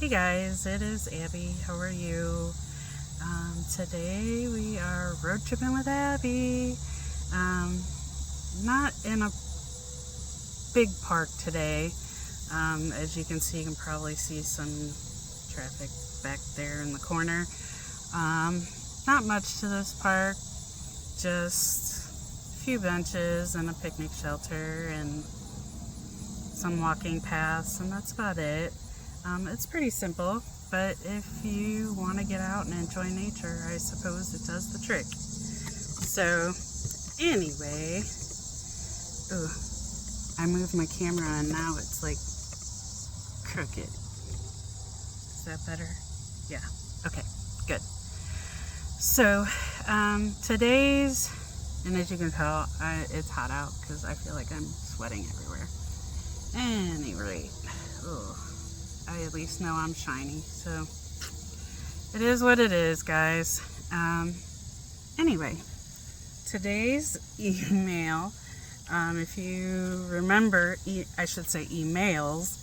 Hey guys, it is Abby. How are you? Today we are road tripping with Abby. Not in a big park today. As you can see, you can probably see some traffic back there in the corner. Not much to this park, just a few benches and a picnic shelter and some walking paths, and that's about it. It's pretty simple, but if you want to get out and enjoy nature, I suppose it does the trick. So, anyway, I moved my camera and now it's like crooked. Is that better? Yeah, okay, good. So, today's, and as you can tell, it's hot out because I feel like I'm sweating everywhere. Anyway, I at least know I'm shiny, so it is what it is, guys. Anyway, today's email, if you remember, I should say emails,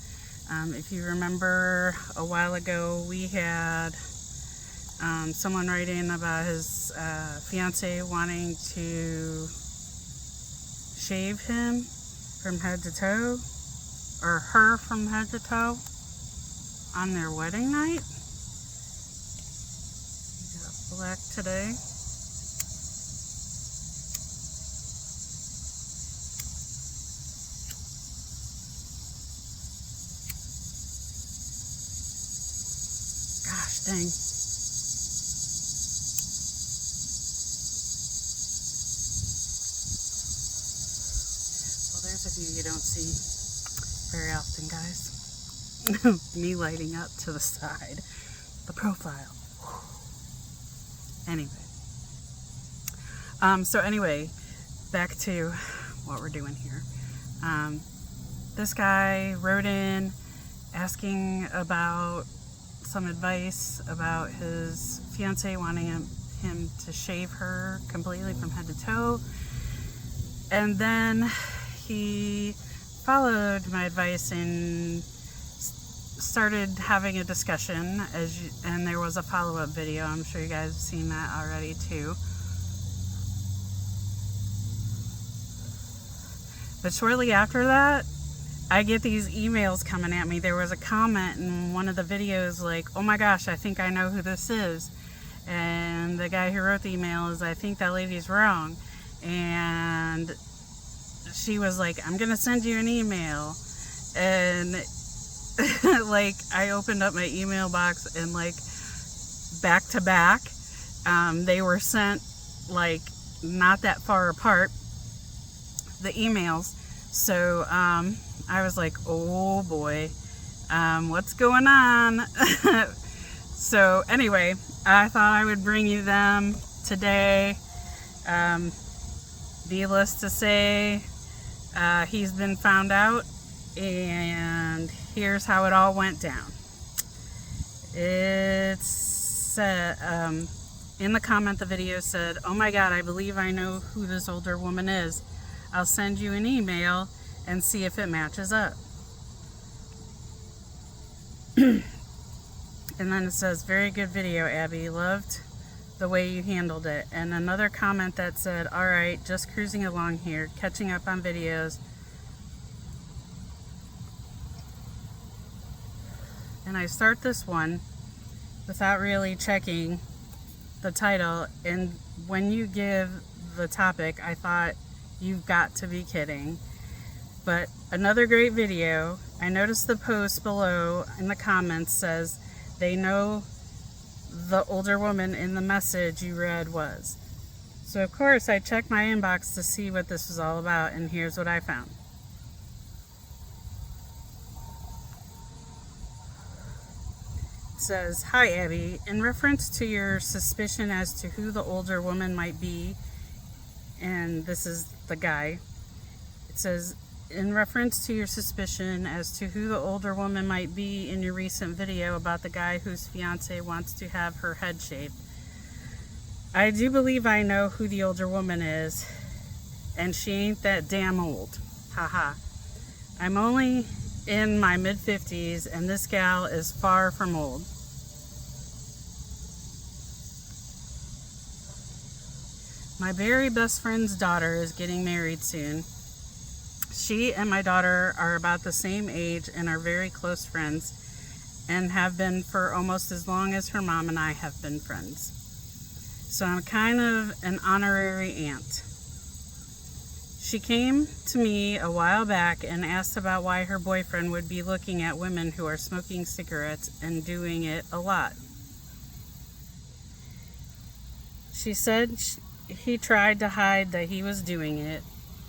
if you remember a while ago, we had someone write in about his fiance wanting to shave him from head to toe, or her from head to toe, on their wedding night. We got black today. Gosh dang. Well, there's a view you don't see very often, guys. Me lighting up to the side, the profile. Anyway, so anyway, back to what we're doing here. This guy wrote in asking about some advice about his fiance wanting him to shave her completely from head to toe, and then he followed my advice and started having a discussion, and there was a follow-up video. I'm sure you guys have seen that already too. But shortly after that, I get these emails coming at me. There was a comment in one of the videos like, "Oh my gosh, I think I know who this is." And the guy who wrote the email is, "I think that lady's wrong." And she was like, "I'm gonna send you an email." And like, I opened up my email box and like back to back, they were sent like not that far apart, the emails. So I was like, oh boy, what's going on? So anyway, I thought I would bring you them today. Needless to say, he's been found out, and here's how it all went down. It's in the comment, the video said, "Oh my god, I believe I know who this older woman is. I'll send you an email and see if it matches up." And then it says, "Very good video, Abby. Loved the way you handled it." And another comment that said, "Alright, just cruising along here, catching up on videos." And I start this one without really checking the title, and when you give the topic, I thought, you've got to be kidding. But another great video. I noticed the post below in the comments says they know the older woman in the message you read was. So of course I checked my inbox to see what this was all about, and here's what I found. It says, "Hi Abby, in reference to your suspicion as to who the older woman might be," and this is the guy. It says, "In reference to your suspicion as to who the older woman might be in your recent video about the guy whose fiance wants to have her head shaved, I do believe I know who the older woman is, and she ain't that damn old. Haha. I'm only in my mid-50s, and this gal is far from old. My very best friend's daughter is getting married soon. She and my daughter are about the same age and are very close friends, and have been for almost as long as her mom and I have been friends. So I'm kind of an honorary aunt. She came to me a while back and asked about why her boyfriend would be looking at women who are smoking cigarettes and doing it a lot. She said he tried to hide that he was doing it,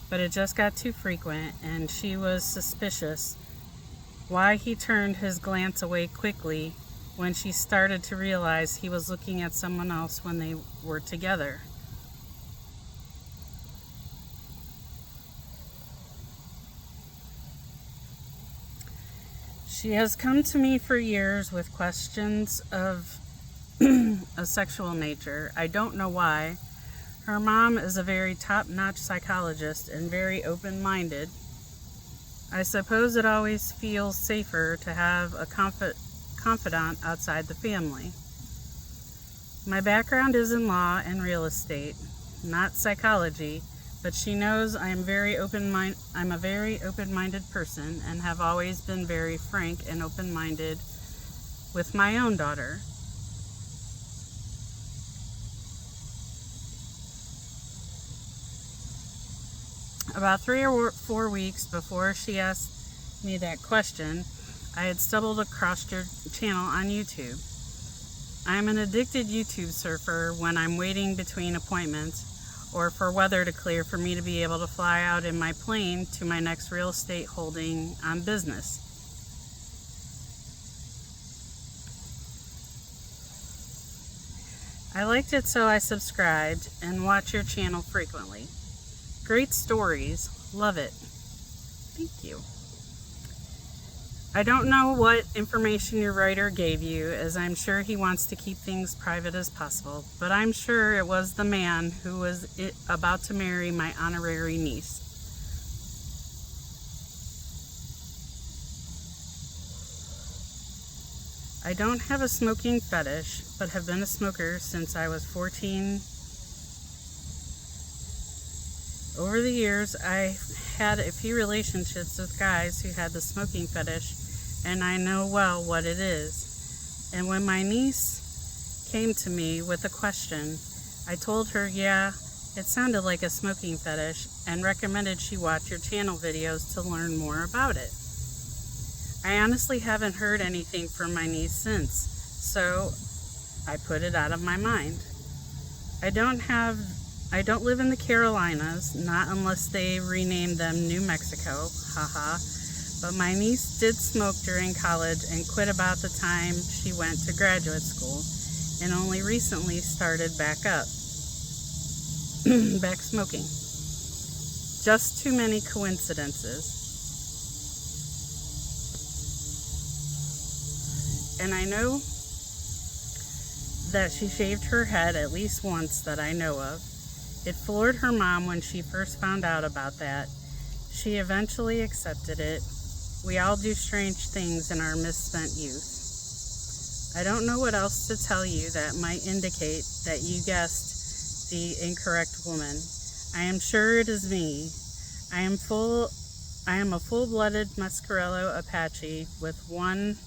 but it just got too frequent, and she was suspicious why he turned his glance away quickly when she started to realize he was looking at someone else when they were together. She has come to me for years with questions of a sexual nature. I don't know why. Her mom is a very top-notch psychologist and very open-minded. I suppose it always feels safer to have a confidant outside the family. My background is in law and real estate, not psychology, but she knows I'm a very open-minded person and have always been very frank and open-minded with my own daughter. About 3 or 4 weeks before she asked me that question, I had stumbled across your channel on YouTube. I'm an addicted YouTube surfer when I'm waiting between appointments or for weather to clear for me to be able to fly out in my plane to my next real estate holding on business. I liked it, so I subscribed and watch your channel frequently. Great stories. Love it. Thank you. I don't know what information your writer gave you, as I'm sure he wants to keep things private as possible, but I'm sure it was the man who was about to marry my honorary niece. I don't have a smoking fetish, but have been a smoker since I was 14. Over the years, I had a few relationships with guys who had the smoking fetish, and I know well what it is. And when my niece came to me with a question, I told her, yeah, it sounded like a smoking fetish, and recommended she watch your channel videos to learn more about it. I honestly haven't heard anything from my niece since, so I put it out of my mind. I don't live in the Carolinas, not unless they renamed them New Mexico, haha. But my niece did smoke during college and quit about the time she went to graduate school, and only recently started back smoking. Just too many coincidences. And I know that she shaved her head at least once that I know of. It floored her mom when she first found out about that. She eventually accepted it. We all do strange things in our misspent youth. I don't know what else to tell you that might indicate that you guessed the incorrect woman. I am sure it is me. I am a full-blooded Mescarello Apache with one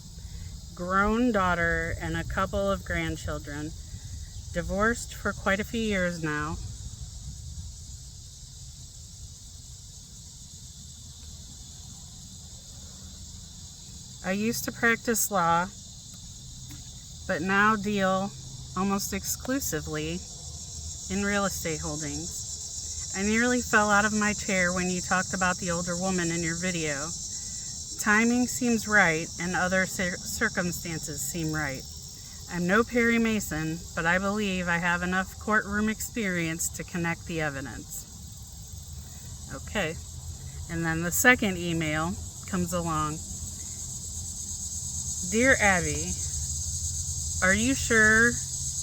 grown daughter and a couple of grandchildren. Divorced for quite a few years now. I used to practice law, but now deal almost exclusively in real estate holdings. I nearly fell out of my chair when you talked about the older woman in your video. Timing seems right, and other circumstances seem right. I'm no Perry Mason, but I believe I have enough courtroom experience to connect the evidence. Okay, and then the second email comes along. Dear Abby, are you sure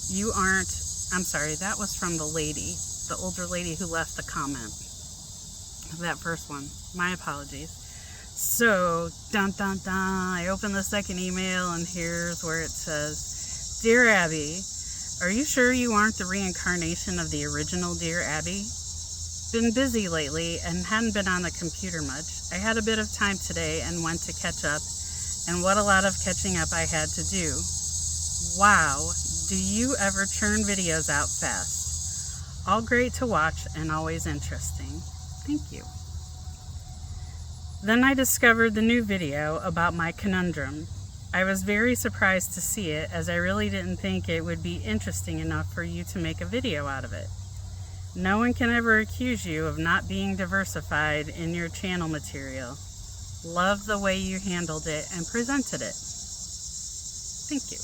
you aren't... I'm sorry, that was from the lady, the older lady who left the comment. That first one. My apologies. So, dun dun dun, I open the second email and here's where it says, Dear Abby, are you sure you aren't the reincarnation of the original Dear Abby? Been busy lately and hadn't been on the computer much. I had a bit of time today and went to catch up, and what a lot of catching up I had to do. Wow, do you ever churn videos out fast? All great to watch and always interesting. Thank you. Then I discovered the new video about my conundrum. I was very surprised to see it, as I really didn't think it would be interesting enough for you to make a video out of it. No one can ever accuse you of not being diversified in your channel material. Love the way you handled it and presented it. Thank you.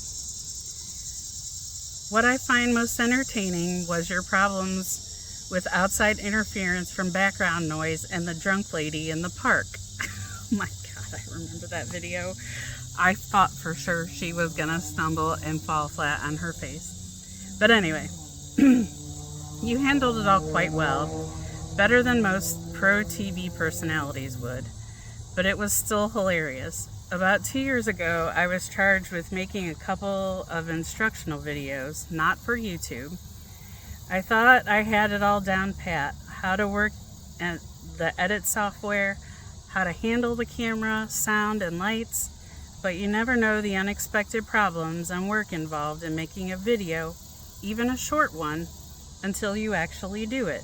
What I find most entertaining was your problems with outside interference from background noise and the drunk lady in the park. Oh my God, I remember that video. I thought for sure she was gonna stumble and fall flat on her face. But anyway, you handled it all quite well, better than most pro TV personalities would, but it was still hilarious. About 2 years ago, I was charged with making a couple of instructional videos, not for YouTube. I thought I had it all down pat, how to work at the edit software, how to handle the camera, sound, and lights, but you never know the unexpected problems and work involved in making a video, even a short one, until you actually do it.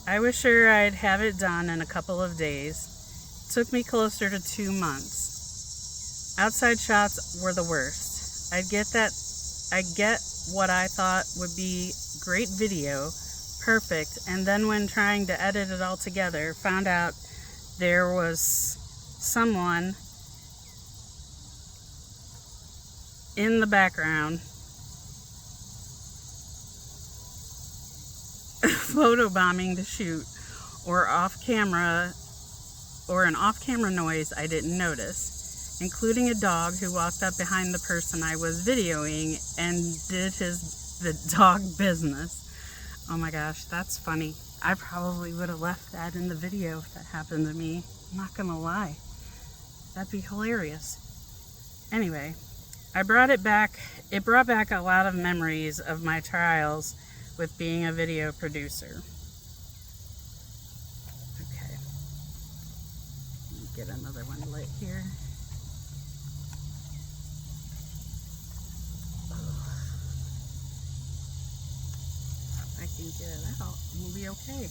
I was sure I'd have it done in a couple of days. It took me closer to 2 months. Outside shots were the worst. I get what I thought would be great video, perfect, and then when trying to edit it all together, found out there was someone in the background photobombing the shoot, or an off-camera noise I didn't notice, including a dog who walked up behind the person I was videoing and did the dog business. Oh my gosh, that's funny. I probably would have left that in the video if that happened to me. I'm not gonna lie. That'd be hilarious. Anyway, it brought back a lot of memories of my trials with being a video producer. Okay. Let me get another one lit here. If I can get it out, we'll be okay.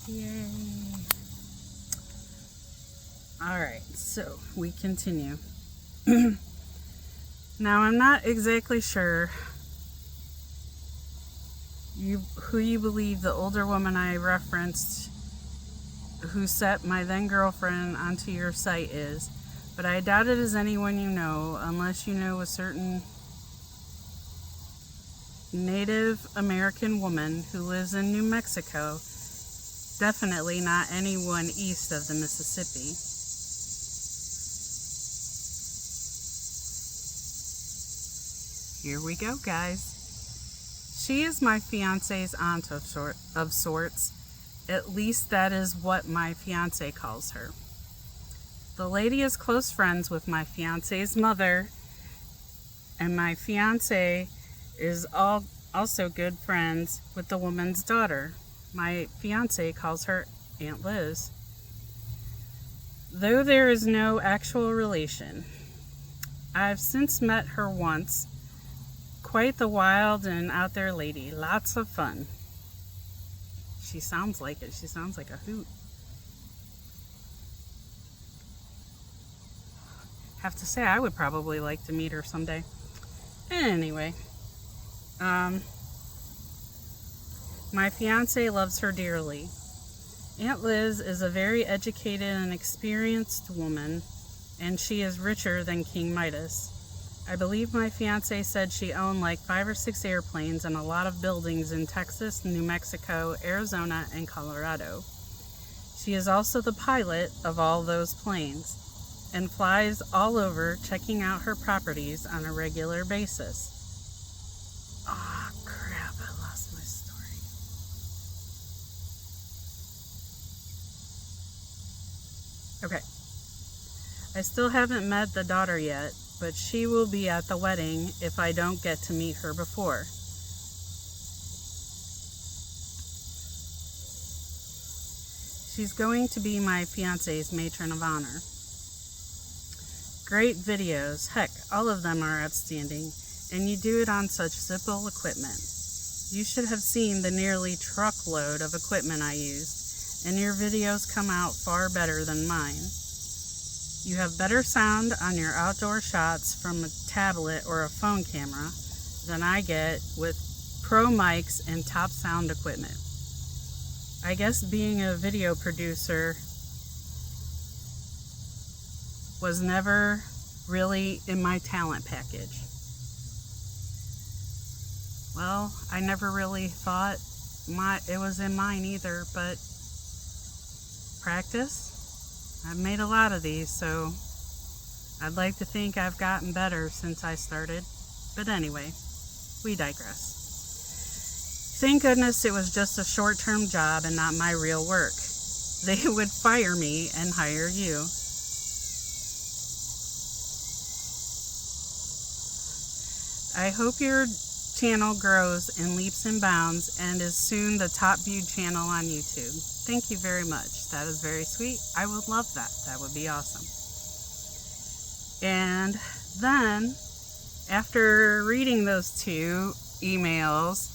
Yay. Alright, so we continue. Now, I'm not exactly sure who you believe the older woman I referenced who set my then girlfriend onto your site is, but I doubt it is anyone you know, unless you know a certain Native American woman who lives in New Mexico. Definitely not anyone east of the Mississippi. Here we go, guys. She is my fiance's aunt of sorts. At least that is what my fiance calls her. The lady is close friends with my fiance's mother, and my fiance is also good friends with the woman's daughter. My fiance calls her Aunt Liz. Though there is no actual relation, I've since met her once. Quite the wild and out there lady. Lots of fun. She sounds like it. She sounds like a hoot. Have to say, I would probably like to meet her someday. Anyway, my fiance loves her dearly. Aunt Liz is a very educated and experienced woman, and she is richer than King Midas. I believe my fiance said she owned like 5 or 6 airplanes and a lot of buildings in Texas, New Mexico, Arizona, and Colorado. She is also the pilot of all those planes. and flies all over checking out her properties on a regular basis. Oh crap, I lost my story. Okay. I still haven't met the daughter yet, but she will be at the wedding if I don't get to meet her before. She's going to be my fiance's matron of honor. Great videos, heck, all of them are outstanding, and you do it on such simple equipment. You should have seen the nearly truckload of equipment I used, and your videos come out far better than mine. You have better sound on your outdoor shots from a tablet or a phone camera than I get with pro mics and top sound equipment. I guess being a video producer was never really in my talent package. Well, I never really thought it was in mine either, but practice? I've made a lot of these, so I'd like to think I've gotten better since I started. But anyway, we digress. Thank goodness it was just a short-term job and not my real work. They would fire me and hire you. I hope your channel grows in leaps and bounds and is soon the top viewed channel on YouTube. Thank you very much. That is very sweet. I would love that. That would be awesome. And then, after reading those two emails,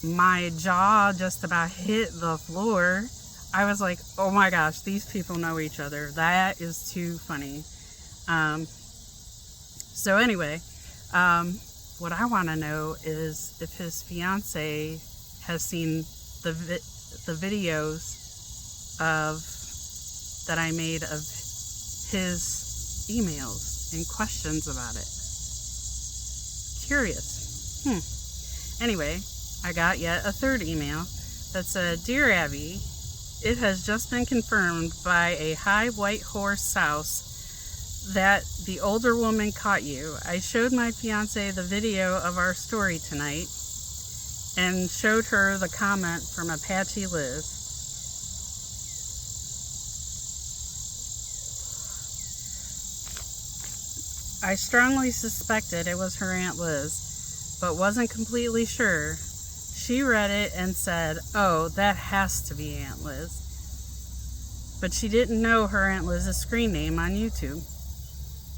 my jaw just about hit the floor. I was like, oh my gosh, these people know each other. That is too funny. So anyway, what I want to know is if his fiance has seen the videos that I made of his emails and questions about it. Curious. Anyway, I got yet a third email that said, Dear Abby, it has just been confirmed by a high white horse souse that the older woman caught you. I showed my fiance the video of our story tonight and showed her the comment from Apache Liz. I strongly suspected it was her Aunt Liz, but wasn't completely sure. She read it and said, oh, that has to be Aunt Liz. But she didn't know her Aunt Liz's screen name on YouTube.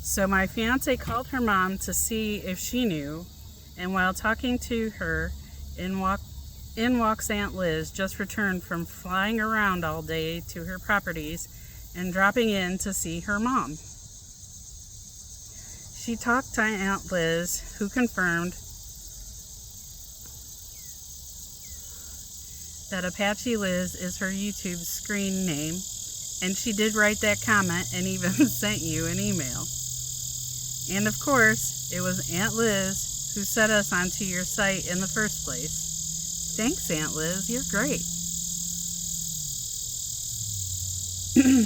So my fiance called her mom to see if she knew, and while talking to her, in walks Aunt Liz, just returned from flying around all day to her properties and dropping in to see her mom. She talked to Aunt Liz, who confirmed that Apache Liz is her YouTube screen name, and she did write that comment and even sent you an email. And of course, it was Aunt Liz who set us onto your site in the first place. Thanks, Aunt Liz, you're great.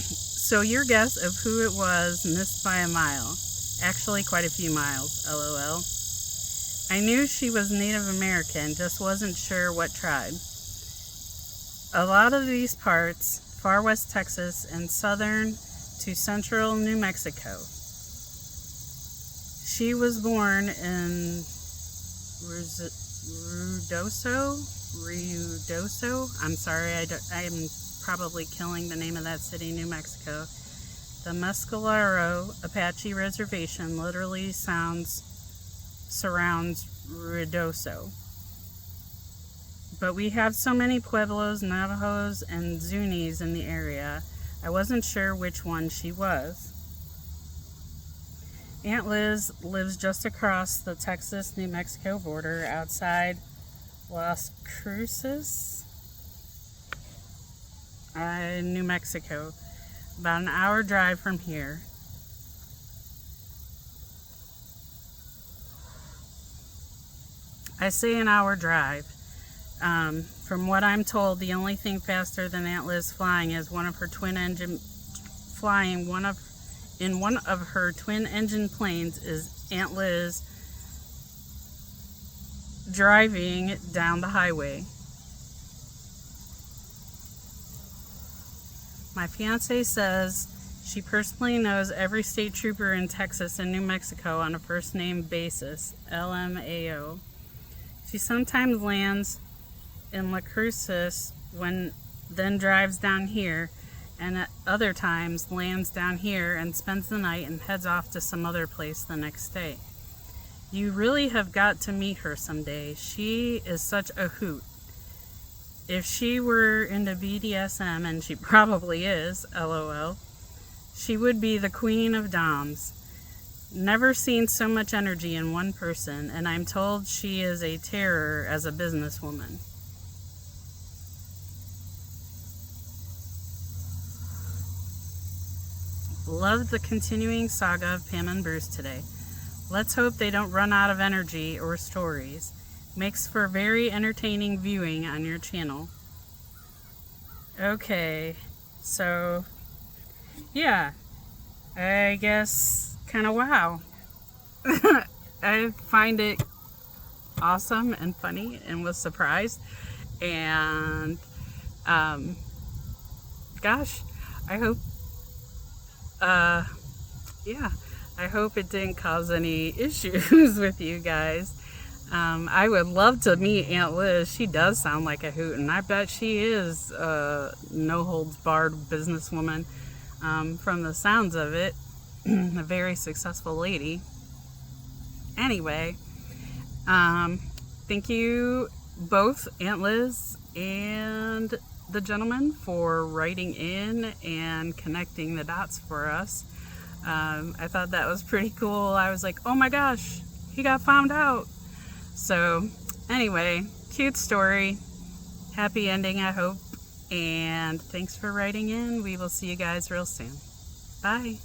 So your guess of who it was missed by a mile. Actually, quite a few miles, LOL. I knew she was Native American, just wasn't sure what tribe. A lot of these parts, far west Texas and southern to central New Mexico. She was born in Ruidoso. I'm sorry, I'm probably killing the name of that city, New Mexico. The Mescalero Apache Reservation literally surrounds Ruidoso. But we have so many Pueblos, Navajos, and Zunis in the area, I wasn't sure which one she was. Aunt Liz lives just across the Texas-New Mexico border outside Las Cruces, New Mexico, about an hour drive from here. I say an hour drive. From what I'm told, the only thing faster than Aunt Liz flying is one of her twin engine in one of her twin-engine planes is Aunt Liz driving down the highway. My fiance says she personally knows every state trooper in Texas and New Mexico on a first-name basis, LMAO. She sometimes lands in La Cruces then drives down here, and at other times lands down here and spends the night and heads off to some other place the next day. You really have got to meet her someday. She is such a hoot. If she were into BDSM, and she probably is, LOL, she would be the queen of doms. Never seen so much energy in one person, and I'm told she is a terror as a businesswoman. Loved the continuing saga of Pam and Bruce today. Let's hope they don't run out of energy or stories. Makes for very entertaining viewing on your channel. Okay, so yeah, I guess kind of wow. I find it awesome and funny and was surprised. And gosh, I hope I hope it didn't cause any issues with you guys. I would love to meet Aunt Liz. She does sound like a hoot, and I bet she is a no-holds-barred businesswoman. From the sounds of it, a very successful lady. Anyway, thank you both, Aunt Liz and the gentleman, for writing in and connecting the dots for us. I thought that was pretty cool. I was like, oh my gosh, he got found out. So anyway, cute story. Happy ending, I hope. And thanks for writing in. We will see you guys real soon. Bye.